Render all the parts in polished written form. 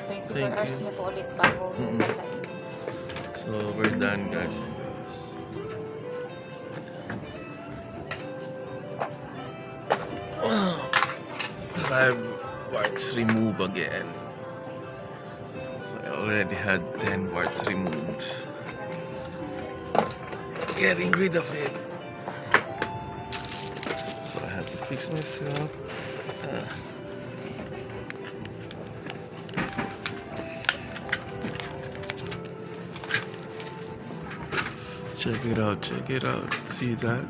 24 Thank hours you. niyo po ulit bago Mm-mm. basahin. So, we're done, guys and girls. Wow. 5 warts removed again. So, I already had 10 warts removed. Getting rid of it. So, I had to fix myself. Check it out, check it out. See that?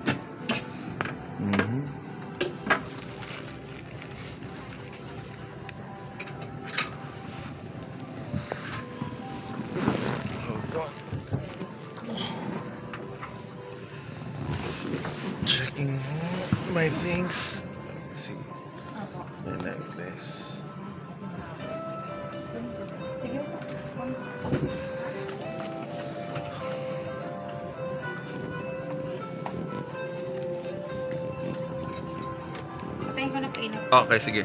Hold on. Checking my things. Let's see. Opo. My necklace. Sige po. Patayin ko na po ilaw. Okay, sige.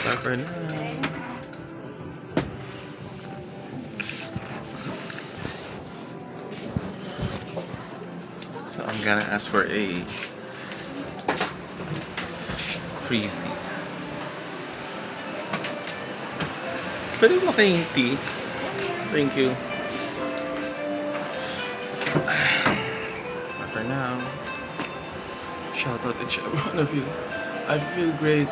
Bye for now. So I'm gonna ask for a free tea. Pwede mo kayong tea? Thank you. So, bye for now. Shout out to each one of you. I feel great.